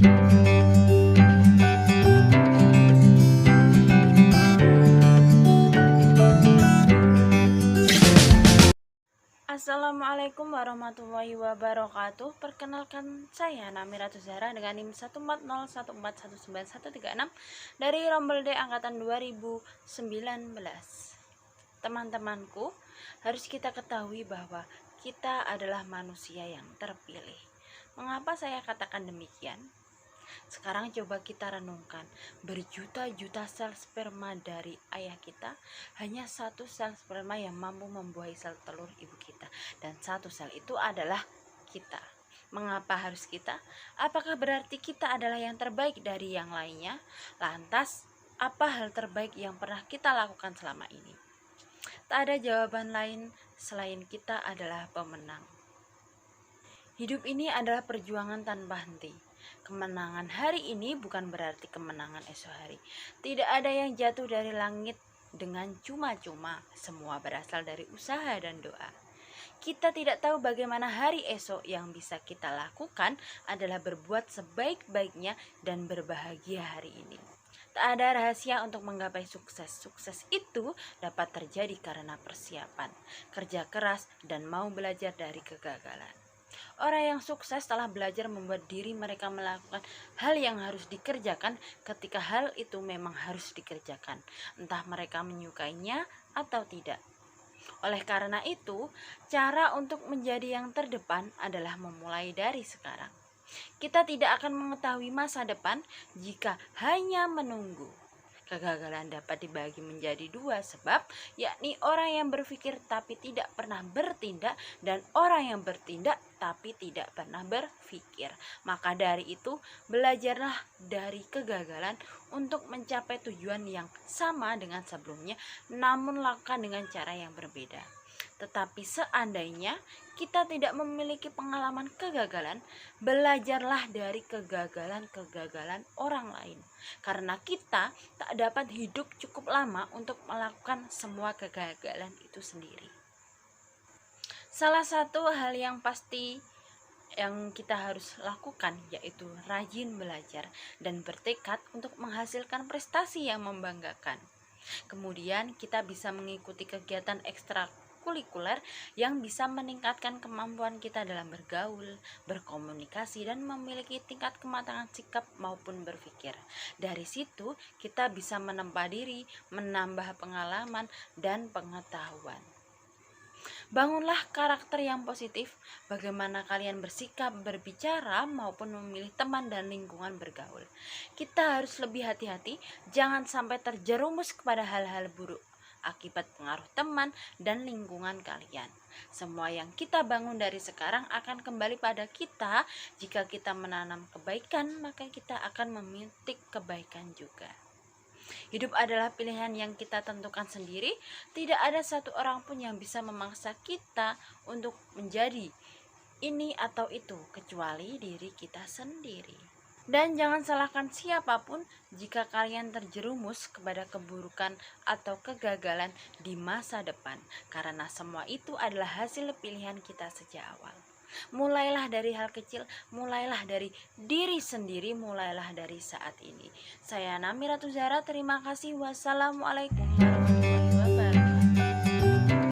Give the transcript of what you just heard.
Assalamualaikum warahmatullahi wabarakatuh. Perkenalkan, saya Namira Tuzara dengan NIM 140141936 dari Rombel D angkatan 2019. Teman-temanku, harus kita ketahui bahwa kita adalah manusia yang terpilih. Mengapa saya katakan demikian? Sekarang coba kita renungkan, berjuta-juta sel sperma dari ayah kita, hanya satu sel sperma yang mampu membuahi sel telur ibu kita, dan satu sel itu adalah kita. Mengapa harus kita? Apakah berarti kita adalah yang terbaik dari yang lainnya? Lantas, apa hal terbaik yang pernah kita lakukan selama ini? Tak ada jawaban lain selain kita adalah pemenang. Hidup ini adalah perjuangan tanpa henti. Kemenangan hari ini bukan berarti kemenangan esok hari. Tidak ada yang jatuh dari langit dengan cuma-cuma. Semua berasal dari usaha dan doa. Kita tidak tahu bagaimana hari esok. Yang bisa kita lakukan adalah berbuat sebaik-baiknya dan berbahagia hari ini. Tak ada rahasia untuk menggapai sukses. Sukses itu dapat terjadi karena persiapan, kerja keras, dan mau belajar dari kegagalan. Orang yang sukses telah belajar membuat diri mereka melakukan hal yang harus dikerjakan ketika hal itu memang harus dikerjakan, entah mereka menyukainya atau tidak. Oleh karena itu, cara untuk menjadi yang terdepan adalah memulai dari sekarang. Kita tidak akan mengetahui masa depan jika hanya menunggu. Kegagalan dapat dibagi menjadi dua sebab, yakni orang yang berpikir tapi tidak pernah bertindak, dan orang yang bertindak tapi tidak pernah berpikir. Maka dari itu, belajarlah dari kegagalan untuk mencapai tujuan yang sama dengan sebelumnya, namun lakukan dengan cara yang berbeda. Tetapi seandainya kita tidak memiliki pengalaman kegagalan, belajarlah dari kegagalan-kegagalan orang lain. Karena kita tak dapat hidup cukup lama untuk melakukan semua kegagalan itu sendiri. Salah satu hal yang pasti yang kita harus lakukan yaitu rajin belajar dan bertekad untuk menghasilkan prestasi yang membanggakan. Kemudian kita bisa mengikuti kegiatan ekstrakurikuler yang bisa meningkatkan kemampuan kita dalam bergaul, berkomunikasi, dan memiliki tingkat kematangan sikap maupun berpikir. Dari situ kita bisa menempa diri, menambah pengalaman dan pengetahuan. Bangunlah karakter yang positif, bagaimana kalian bersikap, berbicara, maupun memilih teman dan lingkungan bergaul. Kita harus lebih hati-hati, jangan sampai terjerumus kepada hal-hal buruk akibat pengaruh teman dan lingkungan kalian. Semua yang kita bangun dari sekarang akan kembali pada kita. Jika kita menanam kebaikan, maka kita akan memetik kebaikan juga. Hidup adalah pilihan yang kita tentukan sendiri. Tidak ada satu orang pun yang bisa memaksa kita untuk menjadi ini atau itu, kecuali diri kita sendiri. Dan jangan salahkan siapapun jika kalian terjerumus kepada keburukan atau kegagalan di masa depan, karena semua itu adalah hasil pilihan kita sejak awal. Mulailah dari hal kecil, mulailah dari diri sendiri, mulailah dari saat ini. Saya Namira Tuzara, terima kasih. Wassalamualaikum warahmatullahi wabarakatuh.